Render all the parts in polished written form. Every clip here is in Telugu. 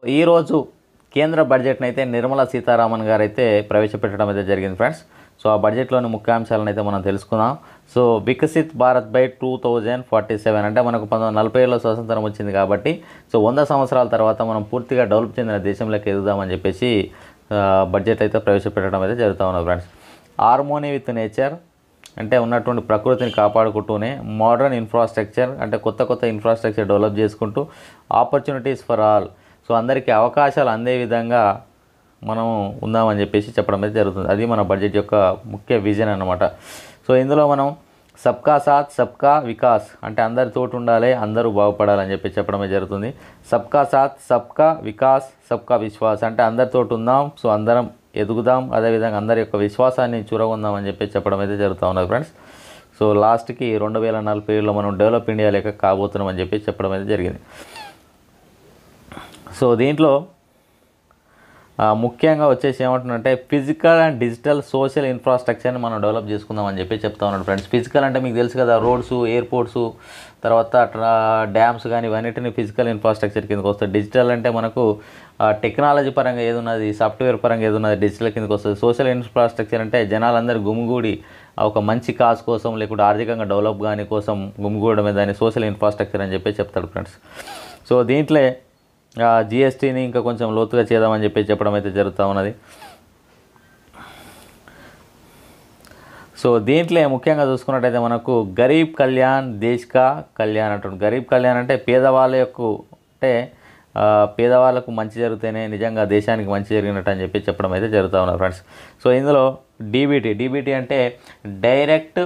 ఈరోజు కేంద్ర బడ్జెట్ని అయితే నిర్మలా సీతారామన్ గారు అయితే ప్రవేశపెట్టడం అయితే జరిగింది ఫ్రెండ్స్. సో ఆ బడ్జెట్లోని ముఖ్యాంశాలను అయితే మనం తెలుసుకుందాం. సో వికసిత్ భారత్ బై 2047 అంటే మనకు 1947లో స్వతంత్రం వచ్చింది కాబట్టి సో 100 సంవత్సరాల తర్వాత మనం పూర్తిగా డెవలప్ చెందిన దేశంలోకి ఎదుగుదామని చెప్పేసి బడ్జెట్ అయితే ప్రవేశపెట్టడం అయితే జరుగుతూ ఉన్నది ఫ్రెండ్స్. హార్మోనీ విత్ నేచర్ అంటే ఉన్నటువంటి ప్రకృతిని కాపాడుకుంటూనే మోడర్న్ ఇన్ఫ్రాస్ట్రక్చర్ అంటే కొత్త ఇన్ఫ్రాస్ట్రక్చర్ డెవలప్ చేసుకుంటూ ఆపర్చునిటీస్ ఫర్ ఆల్ సో అందరికీ అవకాశాలు అందే విధంగా మనం ఉందామని చెప్పేసి చెప్పడం అయితే జరుగుతుంది. అది మన బడ్జెట్ యొక్క ముఖ్య విజన్ అన్నమాట. సో ఇందులో మనం సబ్కా సాత్ సబ్కా వికాస్ అంటే అందరితోటి ఉండాలి, అందరూ బాగుపడాలని చెప్పి చెప్పడమే జరుగుతుంది. సబ్కా సాత్ సబ్కా వికాస్ సబ్కా విశ్వాస్ అంటే అందరితోటి ఉందాం, సో అందరం ఎదుగుదాం, అదేవిధంగా అందరి యొక్క విశ్వాసాన్ని చూరగొందామని చెప్పి చెప్పడం అయితే జరుగుతూ ఉన్నది ఫ్రెండ్స్. సో లాస్ట్కి 2047లో మనం డెవలప్ ఇండియా లేక కాబోతున్నామని చెప్పి చెప్పడం అయితే జరిగింది. సో దీంట్లో ముఖ్యంగా వచ్చేసి ఏమంటుందంటే ఫిజికల్ అండ్ డిజిటల్ సోషల్ ఇన్ఫ్రాస్ట్రక్చర్ని మనం డెవలప్ చేసుకుందామని చెప్పి చెప్తా ఉన్నాడు ఫ్రెండ్స్. ఫిజికల్ అంటే మీకు తెలుసు కదా, రోడ్స్, ఎయిర్పోర్ట్స్, తర్వాత డ్యామ్స్ కానీ ఇవన్నిటిని ఫిజికల్ ఇన్ఫ్రాస్ట్రక్చర్ కిందకి వస్తుంది. డిజిటల్ అంటే మనకు టెక్నాలజీ పరంగా ఏది ఉన్నది, సాఫ్ట్వేర్ పరంగా ఏది ఉన్నది డిజిటల్ కిందకి వస్తుంది. సోషల్ ఇన్ఫ్రాస్ట్రక్చర్ అంటే జనాలందరూ గుమిగూడి ఒక మంచి కాజ్ కోసం లేకుంటే ఆర్థికంగా డెవలప్ కానీ కోసం గుమిగూడమే దాన్ని సోషల్ ఇన్ఫ్రాస్ట్రక్చర్ అని చెప్పి చెప్తాడు ఫ్రెండ్స్. సో దీంట్లో జిఎస్టీని ఇంకా కొంచెం లోతుగా చేద్దామని చెప్పి చెప్పడం అయితే జరుగుతూ ఉన్నది. సో దీంట్లో ముఖ్యంగా చూసుకున్నట్టయితే మనకు గరీబ్ కళ్యాణ్ దేశ్ కా కళ్యాణ్ అంటుంది. గరీబ్ కళ్యాణ్ అంటే పేదవాళ్ళ యొక్క అంటే పేదవాళ్ళకు మంచి జరిగితేనే నిజంగా దేశానికి మంచి జరిగినట్టు అని చెప్పి చెప్పడం అయితే జరుగుతూ ఉన్నది ఫ్రెండ్స్. సో ఇందులో డీబీటీ అంటే డైరెక్ట్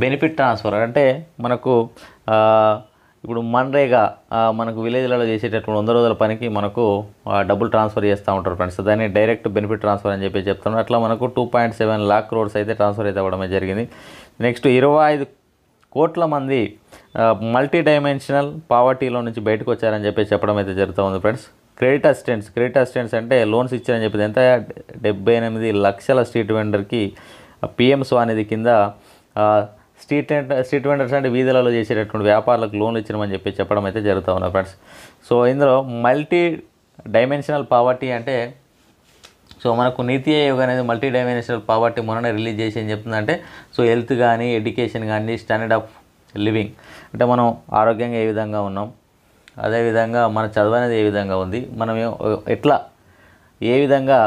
బెనిఫిట్ ట్రాన్స్ఫర్ అంటే మనకు ఇప్పుడు మన్రేగా మనకు విలేజ్లలో చేసేటటువంటి 100 రోజుల పనికి మనకు డబ్బులు ట్రాన్స్ఫర్ చేస్తూ ఉంటారు ఫ్రెండ్స్. దాన్ని డైరెక్ట్ బెనిఫిట్ ట్రాన్స్ఫర్ అని చెప్పి చెప్తున్నారు. అట్లా మనకు 2.7 lakh crores అయితే ట్రాన్స్ఫర్ అయితే అవ్వడమే జరిగింది. నెక్స్ట్ 25 కోట్ల మంది మల్టీ డైమెన్షనల్ పావర్టీలో నుంచి బయటకు వచ్చారని చెప్పి చెప్పడం అయితే జరుగుతూ ఉంది ఫ్రెండ్స్. క్రెడిట్ అసిస్టెంట్స్ అంటే లోన్స్ ఇచ్చారని చెప్పి ఎంత 78 లక్షల స్ట్రీట్ వెండర్కి పిఎం స్వానిధి కింద స్ట్రీట్ వెండర్స్ అంటే వీధులలో చేసేటటువంటి వ్యాపారులకు లోన్లు ఇచ్చినామని చెప్పి చెప్పడం అయితే జరుగుతూ ఉన్నాయి ఫ్రెండ్స్. సో ఇందులో మల్టీ డైమెన్షనల్ పావర్టీ అంటే సో మనకు నీతి ఆయోగ్ అనేది మల్టీ డైమెన్షనల్ పావర్టీ మొన్ననే రిలీజ్ చేసి ఏం చెప్తుందంటే సో హెల్త్ కానీ ఎడ్యుకేషన్ కానీ స్టాండర్డ్ ఆఫ్ లివింగ్ అంటే మనం ఆరోగ్యంగా ఏ విధంగా ఉన్నాం, అదేవిధంగా మన చదువు అనేది ఏ విధంగా ఉంది, మనం ఎట్లా ఏ విధంగా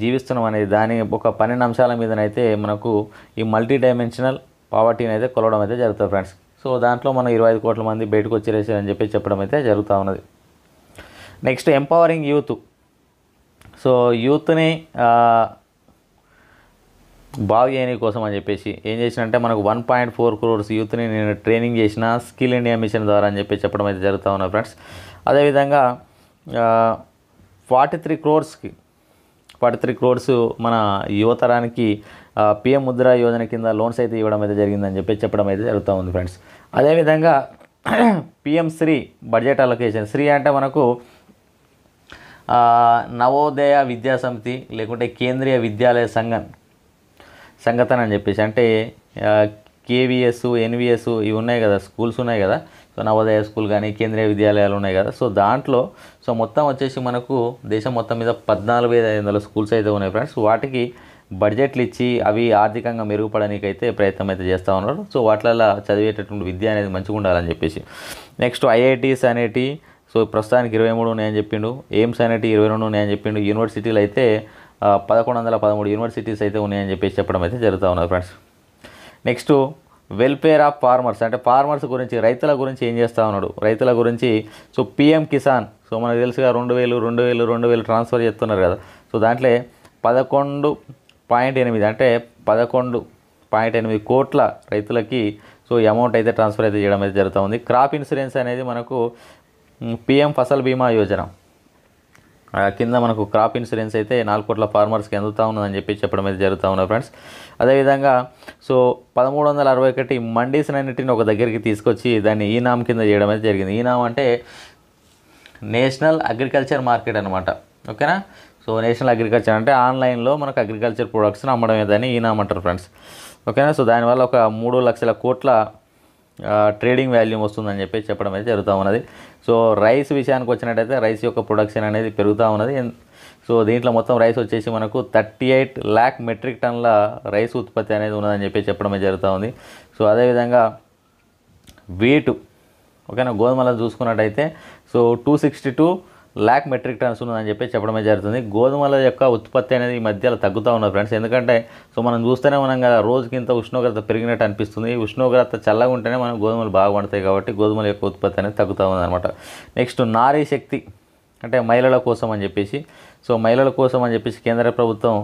జీవిస్తున్నాం అనేది దాని ఒక 12 అంశాల మీదనైతే మనకు ఈ మల్టీ డైమెన్షనల్ పావర్టీని అయితే కొలవడం అయితే జరుగుతుంది ఫ్రెండ్స్. సో దాంట్లో మనం 25 కోట్ల మంది బయటకు వచ్చేసారని చెప్పి చెప్పడం అయితే జరుగుతూ ఉన్నది. Next empowering youth. సో యూత్ని బాగు చేయని కోసం అని చెప్పేసి ఏం చేసినంటే మనకు 1.4 crores యూత్ని నేను ట్రైనింగ్ చేసిన స్కిల్ ఇండియా మిషన్ ద్వారా అని చెప్పి చెప్పడం అయితే జరుగుతూ ఉన్నది ఫ్రెండ్స్. అదేవిధంగా 43 crores మన యువతరానికి పిఎం ముద్రా యోజన కింద లోన్స్ అయితే ఇవ్వడం అయితే జరిగిందని చెప్పి చెప్పడం అయితే జరుగుతూ ఉంది ఫ్రెండ్స్. అదేవిధంగా PM Shri budget allocation. Shri అంటే మనకు నవోదయ విద్యా సమితి లేకుంటే కేంద్రీయ విద్యాలయ సంఘటన అని చెప్పేసి అంటే కేవీఎస్, ఎన్విఎస్ ఇవి ఉన్నాయి కదా, స్కూల్స్ ఉన్నాయి కదా. సో నవోదయ స్కూల్ కానీ కేంద్రీయ విద్యాలయాలు ఉన్నాయి కదా. సో దాంట్లో సో మొత్తం వచ్చేసి మనకు దేశం మొత్తం మీద 14,500 స్కూల్స్ అయితే ఉన్నాయి ఫ్రెండ్స్. వాటికి బడ్జెట్లు ఇచ్చి అవి ఆర్థికంగా మెరుగుపడడానికైతే ప్రయత్నం అయితే చేస్తూ ఉన్నారు. సో వాటిల్లో చదివేటటువంటి విద్య అనేది మంచిగా ఉండాలని చెప్పేసి. నెక్స్ట్ ఐఐటీస్ అనేటి సో ప్రస్తుతానికి 23 ఉన్నాయని చెప్పిండు. ఎయిమ్స్ అనేటి 22 ఉన్నాయని చెప్పిండు. యూనివర్సిటీలు అయితే 1113 యూనివర్సిటీస్ అయితే ఉన్నాయని చెప్పేసి చెప్పడం అయితే జరుగుతూ ఉన్నది friends. Next welfare of farmers అంటే ఫార్మర్స్ గురించి, రైతుల గురించి ఏం చేస్తూ ఉన్నాడు, రైతుల గురించి. సో పిఎం కిసాన్ సో మనకు తెలుసుగా 2,000 ట్రాన్స్ఫర్ చేస్తున్నారు కదా. సో దాంట్లో 11.8 అంటే 11.8 కోట్ల రైతులకి సో ఈ అమౌంట్ అయితే ట్రాన్స్ఫర్ అయితే చేయడం అయితే జరుగుతూ ఉంది. క్రాప్ ఇన్సూరెన్స్ అనేది మనకు పిఎం ఫసల్ బీమా యోజన కింద మనకు క్రాప్ ఇన్సూరెన్స్ అయితే 4 కోట్ల ఫార్మర్స్కి అందుతూ ఉన్నదని చెప్పి చెప్పడం అయితే జరుగుతూ ఉన్నాయి ఫ్రెండ్స్. అదేవిధంగా సో 1361 మండీస్ అన్నింటిని ఒక దగ్గరికి తీసుకొచ్చి దాన్ని ఈనామ్ కింద చేయడం అయితే జరిగింది. ఈనామ్ అంటే నేషనల్ అగ్రికల్చర్ మార్కెట్ అనమాట. ఓకేనా. సో నేషనల్ అగ్రికల్చర్ అంటే ఆన్లైన్లో మనకు అగ్రికల్చర్ ప్రొడక్ట్స్ని అమ్మడం ఏదని ఈనామ్ అంటారు ఫ్రెండ్స్. ఓకేనా. సో దానివల్ల ఒక 3 లక్షల కోట్ల ట్రేడింగ్ వాల్యూమ్ వస్తుందని చెప్పి చెప్పడం అయితే జరుగుతూ ఉన్నది. సో రైస్ విషయానికి వచ్చినట్టయితే రైస్ యొక్క ప్రొడక్షన్ అనేది పెరుగుతూ ఉన్నది. సో దీంట్లో మొత్తం రైస్ వచ్చేసి మనకు 38 lakh మెట్రిక్ టన్ల రైస్ ఉత్పత్తి అనేది ఉన్నదని చెప్పి చెప్పడం జరుగుతూ ఉంది. సో అదేవిధంగా వీటు ఓకేనా గోధుమలను చూసుకున్నట్టయితే సో 262 lakh మెట్రిక్ టన్స్ ఉన్నదని చెప్పి చెప్పడమే జరుగుతుంది. గోధుమల యొక్క ఉత్పత్తి అనేది ఈ మధ్యలో తగ్గుతూ ఉన్నది ఫ్రెండ్స్. ఎందుకంటే సో మనం చూస్తూనే ఉన్నాం కదా, రోజుకింత ఉష్ణోగ్రత పెరిగినట్టు అనిపిస్తుంది. ఉష్ణోగ్రత చల్లగా ఉంటేనే మనం గోధుమలు బాగా పండుతాయి కాబట్టి గోధుమల యొక్క ఉత్పత్తి అనేది తగ్గుతూ ఉందన్నమాట. నెక్స్ట్ నారీ శక్తి అంటే మహిళల కోసం అని చెప్పేసి సో మహిళల కోసం అని చెప్పేసి కేంద్ర ప్రభుత్వం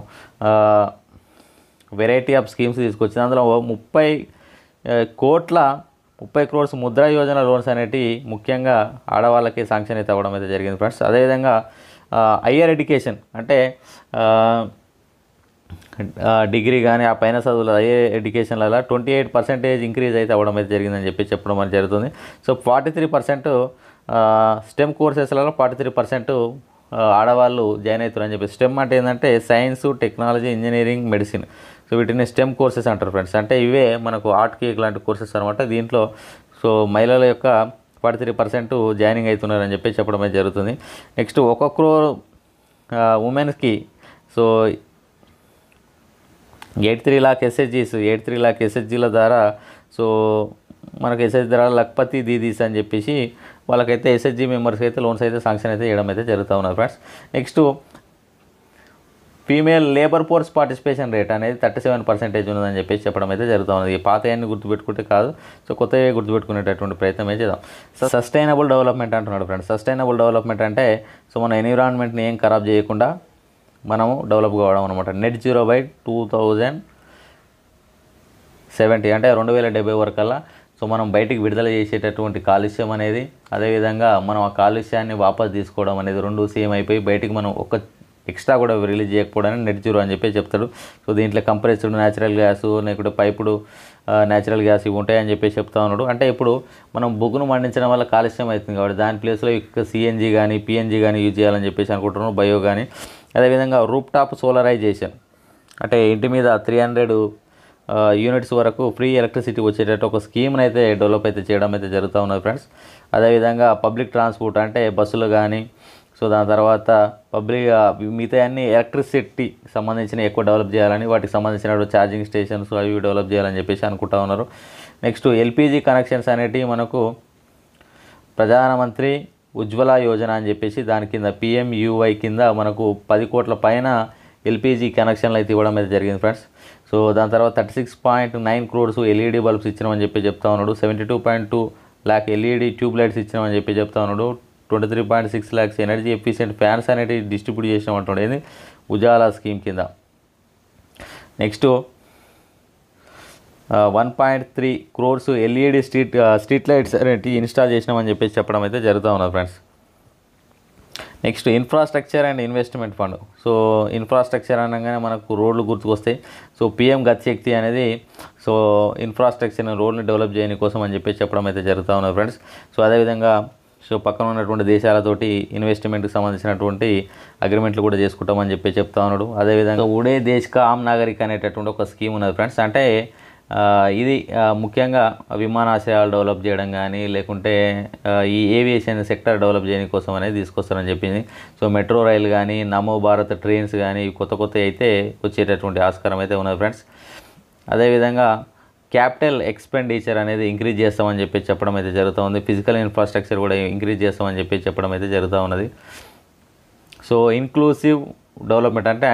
వెరైటీ ఆఫ్ స్కీమ్స్ తీసుకొచ్చింది. అందులో 30 crores ముద్రా యోజన లోన్స్ అనేటివి ముఖ్యంగా ఆడవాళ్ళకి శాంక్షన్ అయితే అవ్వడం అయితే జరిగింది ఫ్రెండ్స్. అదేవిధంగా హయ్యర్ ఎడ్యుకేషన్ అంటే డిగ్రీ కానీ ఆ పైన చదువులు హయ్యర్ ఎడ్యుకేషన్లలో 28% ఇంక్రీజ్ అయితే అవ్వడం అయితే జరిగిందని చెప్పి చెప్పడం అనేది జరుగుతుంది. సో 43% స్టెమ్ కోర్సెస్లలో 43% ఆడవాళ్ళు జాయిన్ అవుతారని చెప్పి. స్టెమ్ అంటే ఏంటంటే science, technology, engineering, medicine. So వీటిని స్టెమ్ కోర్సెస్ అంటారు ఫ్రెండ్స్. అంటే ఇవే మనకు ఆర్ట్ కేక్ లాంటి కోర్సెస్ అనమాట. దీంట్లో సో మహిళల యొక్క 43% జాయినింగ్ అవుతున్నారని చెప్పి చెప్పడం అయితే జరుగుతుంది. నెక్స్ట్ 1 crore ఉమెన్స్కి సో 83 lakh ఎస్హెచ్జీల ద్వారా సో మనకు ఎస్హెచ్ ద్వారా లక్పతి దీదీస్ అని చెప్పేసి వాళ్ళకైతే ఎస్హెచ్జీ మెంబర్స్కి అయితే లోన్స్ అయితే శాంక్షన్ అయితే చేయడం అయితే జరుగుతూ ఉన్నారు friends. Next female labour force participation rate అనేది 37% ఉన్నదని చెప్పేసి చెప్పడం అయితే జరుగుతూ ఉన్నది. పాతయాన్ని గుర్తుపెట్టుకుంటే కాదు, సో కొత్తగా గుర్తుపెట్టుకునేటటువంటి ప్రయత్నం చేద్దాం. సస్టైనబుల్ డెవలప్మెంట్ అంటున్నాడు ఫ్రెండ్స్. సస్టైనబుల్ డెవలప్మెంట్ అంటే సో మన ఎన్విరాన్మెంట్ని ఏం ఖరాబ్ చేయకుండా మనము డెవలప్ కావడం అనమాట. నెట్ జీరో బై 2070 అంటే 2070 వరకల్లా సో మనం బయటికి విడుదల చేసేటటువంటి కాలుష్యం అనేది, అదేవిధంగా మనం ఆ కాలుష్యాన్ని వాపస్ తీసుకోవడం అనేది రెండు సేమ్ అయిపోయి బయటికి మనం ఒక ఎక్స్ట్రా కూడా రిలీజ్ చేయకపోవడానికి నెట్ జీరో అని చెప్పి చెప్తాడు. సో దీంట్లో కంప్రెస్డ్ న్యాచురల్ గ్యాస్ లేకుంటే పైపుడు న్యాచురల్ గ్యాస్ ఇవి ఉంటాయని చెప్పి చెప్తా ఉన్నాడు. అంటే ఇప్పుడు మనం బొగ్గును మండించడం వల్ల కాలుష్యం అవుతుంది కాబట్టి దాని ప్లేస్లో సిఎన్జీ కానీ పిఎన్జీ కానీ యూజ్ చేయాలని చెప్పేసి అనుకుంటున్నాను, బయో కానీ. అదేవిధంగా రూప్ టాప్ సోలరైజేషన్ అంటే ఇంటి మీద 300 యూనిట్స్ వరకు ఫ్రీ ఎలక్ట్రిసిటీ వచ్చేటట్టు ఒక స్కీమ్ని అయితే డెవలప్ అయితే చేయడం అయితే జరుగుతూ ఉన్నది ఫ్రెండ్స్. అదేవిధంగా పబ్లిక్ ట్రాన్స్పోర్ట్ అంటే బస్సులు కానీ సో దాని తర్వాత పబ్లిక్ మిగతా అన్ని ఎలక్ట్రిసిటీ సంబంధించిన ఎక్కువ డెవలప్ చేయాలని, వాటికి సంబంధించిన ఛార్జింగ్ స్టేషన్స్ అవి డెవలప్ చేయాలని చెప్పేసి అనుకుంటా ఉన్నారు. నెక్స్ట్ ఎల్పిజి కనెక్షన్స్ అనేటివి మనకు ప్రధానమంత్రి ఉజ్వల యోజన అని చెప్పేసి దాని కింద పిఎంయువై కింద మనకు 10 కోట్ల పైన ఎల్పిజి కనెక్షన్లు అయితే ఇవ్వడం అయితే జరిగింది ఫ్రెండ్స్. సో దాని తర్వాత 36.9 crores ఎల్ఈడి బల్బ్స్ ఇచ్చినామని చెప్పి చెప్తా ఉన్నాడు. 72.2 lakh ఎల్ఈడి ట్యూబ్ లైట్స్ ఇచ్చినామని చెప్పి చెప్తా ఉన్నాడు. 23.6 lakhs ఎనర్జీ ఎఫిషియెంట్ ఫ్యాన్స్ అనేవి డిస్ట్రిబ్యూట్ చేసినామంటుండేది ఉజాలా స్కీమ్ కింద. Next 1.3 crores LED street lights అనేవి ఇన్స్టాల్ చేసినామని చెప్పేసి చెప్పడం అయితే జరుగుతూ ఉన్నది friends. Next infrastructure and investment fund. So infrastructure అనగానే మనకు రోడ్లు గుర్తుకొస్తాయి. సో పిఎం గతి శక్తి అనేది సో ఇన్ఫ్రాస్ట్రక్చర్ రోడ్ని డెవలప్ చేయని కోసం అని చెప్పేసి చెప్పడం అయితే జరుగుతూ ఉన్నది ఫ్రెండ్స్. సో అదేవిధంగా సో పక్కన ఉన్నటువంటి దేశాలతోటి ఇన్వెస్ట్మెంట్కి సంబంధించినటువంటి అగ్రిమెంట్లు కూడా చేసుకుంటామని చెప్పి చెప్తా ఉన్నాడు. అదేవిధంగా ఉడే దేశ్ కా ఆమ్ నాగరిక్ అనేటటువంటి ఒక స్కీమ్ ఉన్నది ఫ్రెండ్స్. అంటే ఇది ముఖ్యంగా విమానాశ్రయాలు డెవలప్ చేయడం కానీ లేకుంటే ఈ ఏవియేషన్ సెక్టర్ డెవలప్ చేయడం కోసం అనేది తీసుకొస్తారని చెప్పింది. సో మెట్రో రైలు కానీ నమో భారత్ ట్రైన్స్ కానీ కొత్త అయితే వచ్చేటటువంటి ఆస్కారం అయితే ఉన్నది ఫ్రెండ్స్. అదేవిధంగా క్యాపిటల్ ఎక్స్పెండిచర్ అనేది ఇంక్రీజ్ చేస్తామని చెప్పి చెప్పడం అయితే జరుగుతూ ఉంది. ఫిజికల్ ఇన్ఫ్రాస్ట్రక్చర్ కూడా ఇంక్రీజ్ చేస్తామని చెప్పి చెప్పడం అయితే జరుగుతూ ఉన్నది. సో ఇంక్లూసివ్ డెవలప్మెంట్ అంటే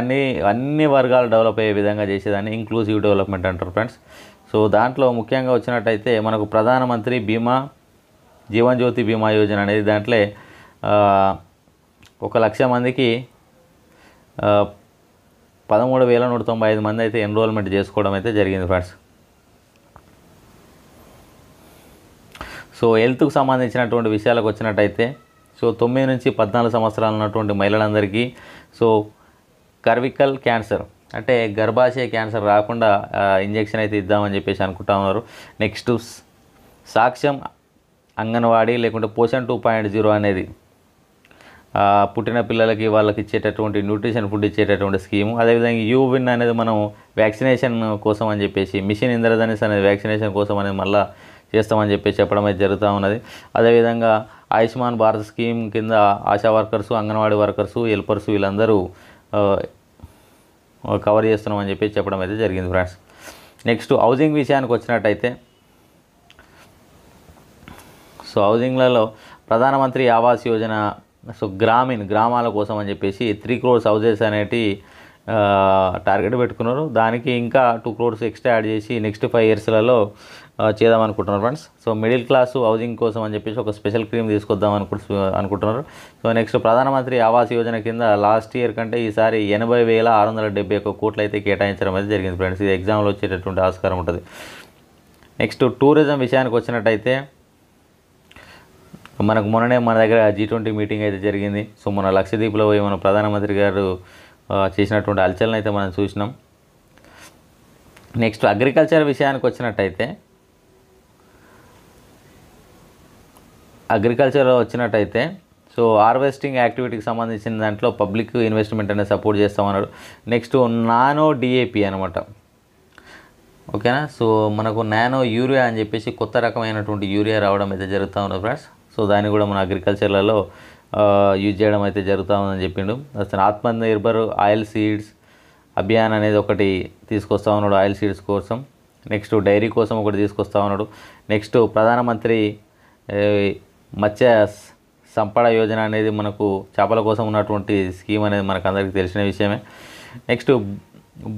అన్ని వర్గాలు డెవలప్ అయ్యే విధంగా చేసేదాన్ని ఇంక్లూసివ్ డెవలప్మెంట్ అంటారు ఫ్రెండ్స్. సో దాంట్లో ముఖ్యంగా వచ్చినట్టయితే మనకు ప్రధానమంత్రి జీవన్ జ్యోతి బీమా యోజన అనేది దాంట్లో 1,00,000 మందికి 13,195 మంది అయితే ఎన్రోల్మెంట్ చేసుకోవడం అయితే జరిగింది ఫ్రెండ్స్. సో హెల్త్కు సంబంధించినటువంటి విషయాలకు వచ్చినట్టయితే సో 9 నుంచి 14 సంవత్సరాలు ఉన్నటువంటి మహిళలందరికీ సో కర్వికల్ క్యాన్సర్ అంటే గర్భాశయ క్యాన్సర్ రాకుండా ఇంజెక్షన్ అయితే ఇద్దామని చెప్పేసి అనుకుంటా ఉన్నారు. నెక్స్ట్ సాక్ష్యం అంగన్వాడీ లేకుంటే పోషన్ 2.0 అనేది పుట్టిన పిల్లలకి వాళ్ళకి ఇచ్చేటటువంటి న్యూట్రిషన్ ఫుడ్ ఇచ్చేటటువంటి స్కీము. అదేవిధంగా యూవిన్ అనేది మనం వ్యాక్సినేషన్ కోసం అని చెప్పేసి మిషన్ ఇంద్రధనుష్ అనేది వ్యాక్సినేషన్ కోసం అనేది మళ్ళీ చేస్తామని చెప్పడం అయితే జరుగుతూ ఉన్నది. అదేవిధంగా ఆయుష్మాన్ భారత్ స్కీమ్ కింద ASHA workers, anganwadi workers, helpers వీళ్ళందరూ కవర్ చేస్తున్నామని చెప్పడం అయితే జరిగింది ఫ్రెండ్స్. నెక్స్ట్ హౌసింగ్ విషయానికి వచ్చినట్టయితే, సో హౌసింగ్లలో ప్రధానమంత్రి ఆవాస్ యోజన, సో గ్రామాల కోసం అని చెప్పేసి 3 crores హౌజెస్ అనేటి టార్గెట్ పెట్టుకున్నారు. దానికి ఇంకా 2 crores ఎక్స్ట్రా యాడ్ చేసి నెక్స్ట్ 5 yearsలలో చేద్దామనుకుంటున్నారు friends. So middle class housing కోసం అని చెప్పేసి ఒక స్పెషల్ స్కీమ్ తీసుకొద్దాం అనుకుంటున్నారు. సో నెక్స్ట్ ప్రధానమంత్రి ఆవాస్ యోజన కింద లాస్ట్ ఇయర్ కంటే ఈసారి 80,671 కోట్లు అయితే కేటాయించడం అయితే జరిగింది ఫ్రెండ్స్. ఇది ఎగ్జామ్లో వచ్చేటటువంటి ఆస్కారం ఉంటుంది. నెక్స్ట్ టూరిజం విషయానికి వచ్చినట్టయితే, మనకు మొన్ననే మన దగ్గర G20 మీటింగ్ అయితే జరిగింది. సో మన లక్షద్వీప్లో పోయి మన ప్రధానమంత్రి గారు చేసినటువంటి హల్చల్ని అయితే మనం చూసినాం. నెక్స్ట్ అగ్రికల్చర్ విషయానికి వచ్చినట్టయితే, సో హార్వెస్టింగ్ యాక్టివిటీకి సంబంధించిన దాంట్లో పబ్లిక్ ఇన్వెస్ట్మెంట్ అనేది సపోర్ట్ చేస్తామన్నాడు. నెక్స్ట్ నానో DAP అనమాట, ఓకేనా. సో మనకు నానో యూరియా అని చెప్పేసి కొత్త రకమైనటువంటి యూరియా రావడం అయితే జరుగుతూ ఉంది ఫ్రెండ్స్. సో దాన్ని కూడా మన అగ్రికల్చర్లలో యూజ్ చేయడం అయితే జరుగుతూ ఉందని చెప్పిండు. అసలు ఆత్మనిర్భర్ ఆయిల్ సీడ్స్ అభియాన్ అనేది ఒకటి తీసుకొస్తా ఉన్నాడు ఆయిల్ సీడ్స్ కోసం. నెక్స్ట్ డైరీ కోసం ఒకటి తీసుకొస్తా ఉన్నాడు. నెక్స్ట్ ప్రధానమంత్రి మత్స్య సంపద యోజన అనేది మనకు చేపల కోసం ఉన్నటువంటి స్కీమ్ అనేది మనకు అందరికీ తెలిసిన విషయమే. నెక్స్ట్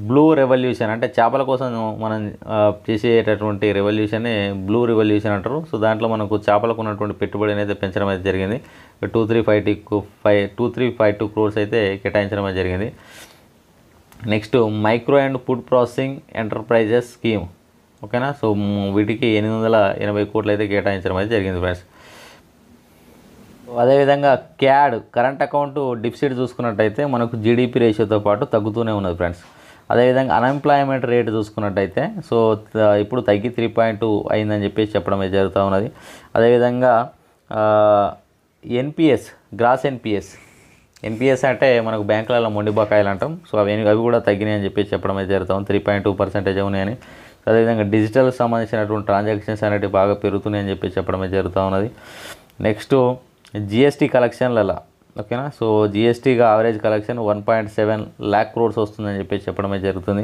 బ్లూ రెవల్యూషన్, అంటే చేపల కోసం మనం చేసేటటువంటి రెవల్యూషన్ని బ్లూ రెవల్యూషన్ అంటారు. సో దాంట్లో మనకు చేపలకు ఉన్నటువంటి పెట్టుబడి అనేది పెంచడం అయితే జరిగింది. 2352 crores అయితే కేటాయించడం అయితే జరిగింది. Next micro and food processing enterprises scheme, ఓకేనా. సో వీటికి 880 కోట్లు అయితే కేటాయించడం అయితే జరిగింది ఫ్రెండ్స్. అదేవిధంగా క్యాడ్ కరెంట్ అకౌంట్ డిఫిసిట్ చూసుకున్నట్టయితే మనకు GDP రేషియోతో పాటు తగ్గుతూనే ఉన్నది ఫ్రెండ్స్. అదేవిధంగా అన్ఎంప్లాయ్మెంట్ రేట్ చూసుకున్నట్టయితే, సో ఇప్పుడు తగ్గి 3.2 అయిందని చెప్పేసి చెప్పడం అయితే జరుగుతూ ఉన్నది. అదేవిధంగా NPS, గ్రాస్ NPS అంటే మనకు బ్యాంకులలో మొండి బకాయిలు అంటాం. సో అవి కూడా తగ్గినాయి అని చెప్పేసి చెప్పడం అయితే జరుగుతాం. 3.2% ఉన్నాయని. అదేవిధంగా డిజిటల్కి సంబంధించినటువంటి ట్రాన్సాక్షన్స్ అనేవి బాగా పెరుగుతున్నాయని చెప్పేసి చెప్పడం అయితే జరుగుతూ ఉన్నది. నెక్స్ట్ GST కలెక్షన్లలో, ఓకేనా. సో GSTగా యావరేజ్ కలెక్షన్ 1.7 lakh crores వస్తుందని చెప్పేసి చెప్పడం అయితే జరుగుతుంది.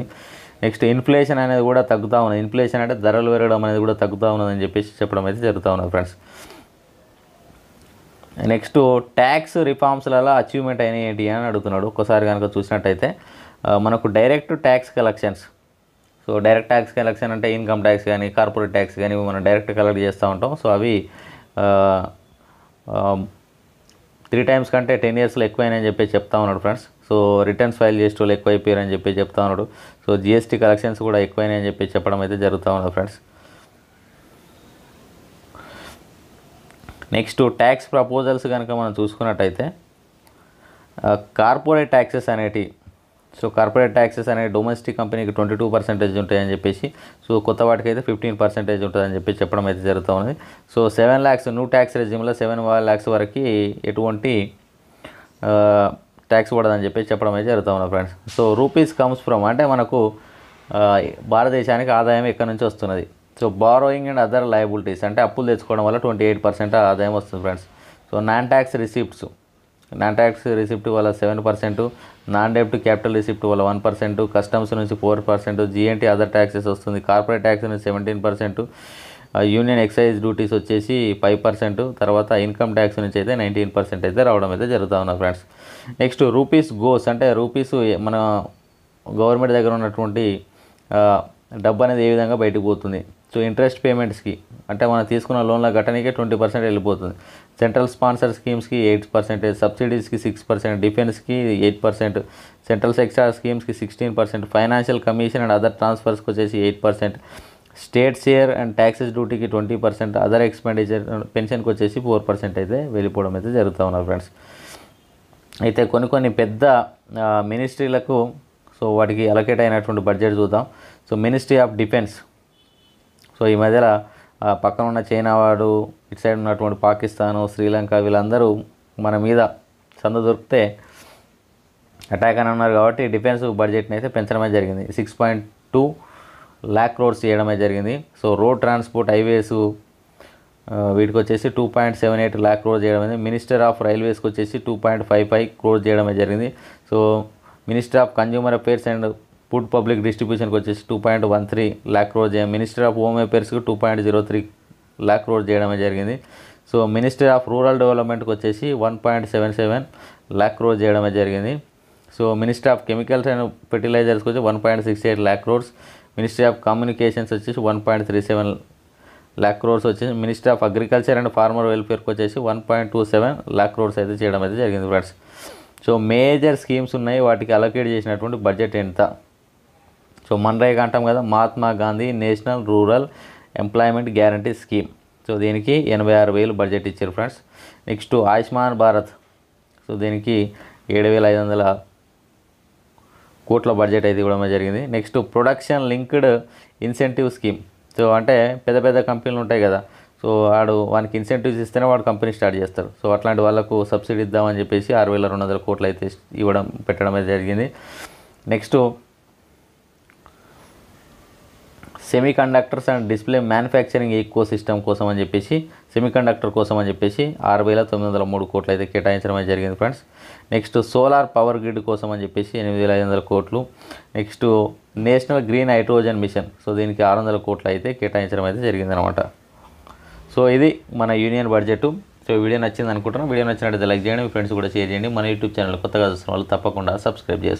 నెక్స్ట్ ఇన్ఫ్లేషన్ అనేది కూడా తగ్గుతూ ఉన్నది. ఇన్ఫ్లేషన్ అంటే ధరలు పెరగడం అనేది కూడా తగ్గుతూ ఉన్నదని చెప్పేసి చెప్పడం అయితే జరుగుతూ ఉన్నది ఫ్రెండ్స్. నెక్స్ట్ ట్యాక్స్ రిఫార్మ్స్లలో అచీవ్మెంట్ అయినాయి ఏంటి అని అడుగుతున్నాడు. ఒక్కసారి కనుక చూసినట్టయితే మనకు direct tax collections, so direct tax collection అంటే ఇన్కమ్ ట్యాక్స్ కానీ కార్పొరేట్ ట్యాక్స్ కానీ మనం డైరెక్ట్ కలెక్ట్ చేస్తూ ఉంటాం. సో అవి 3 times కంటే 10 yearsలో ఎక్కువైనాయని చెప్పి చెప్తా ఉన్నాడు ఫ్రెండ్స్. సో రిటర్న్స్ ఫైల్ చేసే వాళ్ళు ఎక్కువైపోయారని చెప్పి చెప్తా ఉన్నాడు. సో GST కలెక్షన్స్ కూడా ఎక్కువైనాయని చెప్పి చెప్పడం అయితే జరుగుతూ ఉన్నది ఫ్రెండ్స్. నెక్స్ట్ ట్యాక్స్ ప్రపోజల్స్ కనుక మనం చూసుకున్నట్టయితే, కార్పొరేట్ ట్యాక్సెస్ అనేటి, సో కార్పొరేట్ ట్యాక్సెస్ అనేవి డొమెస్టిక్ కంపెనీకి 22% ఉంటాయని చెప్పేసి, సో కొత్త వాటికి అయితే 15% ఉంటుందని చెప్పి చెప్పడం అయితే జరుగుతూ ఉంది. సో 7 lakhs న్యూ ట్యాక్స్ రెజ్యూమ్లో 7 lakhs వరకు ఎటువంటి ట్యాక్స్ పడదని చెప్పి చెప్పడం అయితే జరుగుతూ ఉంది friends. So rupees comes from, అంటే మనకు భారతదేశానికి ఆదాయం ఎక్కడి నుంచి వస్తున్నది. So borrowing and other liabilities, అంటే అప్పులు తెచ్చుకోవడం వల్ల 28% ఆదాయం వస్తుంది friends. So non tax receipt వల్ల 7%, నాన్ డెబ్ట్ క్యాపిటల్ రిసిప్ట్ వల్ల 1%, కస్టమ్స్ నుంచి 4%, GNT అదర్ ట్యాక్సెస్ వస్తుంది, కార్పొరేట్ ట్యాక్స్ నుంచి 17%, యూనియన్ ఎక్సైజ్ డ్యూటీస్ వచ్చేసి 5%, తర్వాత ఇన్కమ్ ట్యాక్స్ నుంచి అయితే 19% అయితే రావడం అయితే జరుగుతూ ఉన్నాయి ఫ్రెండ్స్. నెక్స్ట్ రూపీస్ గోస్, అంటే రూపీస్ మన గవర్నమెంట్ దగ్గర ఉన్నటువంటి డబ్బు అనేది ఏ విధంగా బయటకు పోతుంది. సో ఇంట్రెస్ట్ పేమెంట్స్కి, అంటే మనం తీసుకున్న లోన్ల గట్టనికే 20% వెళ్ళిపోతుంది. సెంట్రల్ స్పాన్సర్ స్కీమ్స్కి 8%, సబ్సిడీస్కి 6%, డిఫెన్స్కి 8%, సెంట్రల్ సెక్టార్ స్కీమ్స్కి 16%, ఫైనాన్షియల్ కమిషన్ అండ్ అదర్ ట్రాన్స్ఫర్స్కి వచ్చేసి 8%, స్టేట్ షేర్ అండ్ ట్యాక్సెస్ డ్యూటీకి 20%, అదర్ ఎక్స్పెండిచర్ పెన్షన్కి వచ్చేసి 4% అయితే వెళ్ళిపోవడం అయితే జరుగుతూ ఉన్నారు ఫ్రెండ్స్. అయితే కొన్ని పెద్ద మినిస్ట్రీలకు, సో వాటికి అలొకేట్ అయినటువంటి బడ్జెట్ చూద్దాం. So ministry of defence, so ఈ మధ్యలో పక్కన ఉన్న చైనా వాడు, ఇటు సైడ్ ఉన్నటువంటి పాకిస్తాను, శ్రీలంక వీళ్ళందరూ మన మీద సంద దొరికితే అటాక్ అని ఉన్నారు కాబట్టి డిఫెన్స్ బడ్జెట్ని అయితే పెంచడమే జరిగింది. 6.2 lakh crores చేయడమే జరిగింది. సో రోడ్ ట్రాన్స్పోర్ట్ హైవేస్ వీటికి వచ్చేసి 2.78 lakh crores చేయడం జరిగింది. మినిస్టర్ ఆఫ్ రైల్వేస్కి వచ్చేసి 2.55 crores చేయడమే జరిగింది. So minister of consumer affairs and food public డిస్ట్రిబ్యూషన్కి వచ్చేసి 2.13 lakh crores minister of home అఫేర్స్కి 2.03 lakh crores చేయడమే జరిగింది. సో మినిస్టర్ ఆఫ్ రూరల్ డెవలప్మెంట్కి వచ్చేసి 1.77 lakh crores చేయడమే జరిగింది. So minister of chemicals and ఫెర్టిలైజర్స్కి వచ్చి 1.68 lakh crores. Ministry of communications వచ్చేసి 1.37 lakh crores వచ్చేసి minister of agriculture and farmer వెల్ఫేర్కి వచ్చేసి 1.27 lakh crores అయితే చేయడం అయితే జరిగింది ఫ్రెండ్స్. సో మేజర్ స్కీమ్స్ ఉన్నాయి, వాటికి అలొకేట్ చేసినటువంటి బడ్జెట్ ఎంత? సో మన్రేగా అంటాం కదా, Mahatma Gandhi national rural employment guarantee scheme. So దీనికి 86,000 బడ్జెట్ ఇచ్చారు friends. Next Ayushman Bharat, so దీనికి 7,500 కోట్ల బడ్జెట్ అయితే ఇవ్వడం జరిగింది. Next production linked incentive scheme. So అంటే పెద్ద పెద్ద కంపెనీలు ఉంటాయి కదా, సో వానికి ఇన్సెంటివ్స్ ఇస్తేనే వాడు కంపెనీ స్టార్ట్ చేస్తారు. సో అట్లాంటి వాళ్ళకు సబ్సిడీ ఇద్దామని చెప్పేసి 6,200 కోట్లు అయితే పెట్టడం అయితే జరిగింది. Next semiconductors and display manufacturing ecosystem కోసం అని చెప్పేసి, సెమీ కండక్టర్ కోసం అని చెప్పేసి 6,903 కోట్లు అయితే కేటాయించడం అయితే జరిగింది friends. Next solar power grid కోసం అని చెప్పేసి 8,500 కోట్లు. Next national green hydrogen mission, so దీనికి 600 కోట్లు అయితే కేటాయించడం అయితే జరిగిందనమాట. సో ఇది మన యూనియన్ బడ్జెట్. సో వీడియో నచ్చింది అనుకుంటున్నాను. వీడియో నచ్చినట్లయితే లైక్ చేయండి, మీ ఫ్రెండ్స్ కూడా షేర్ చేయండి. మన యూట్యూబ్ ఛానల్ కొత్తగా చూస్తున్న వాళ్ళు తప్పకుండా సబ్స్క్రైబ్ చేసుకోండి.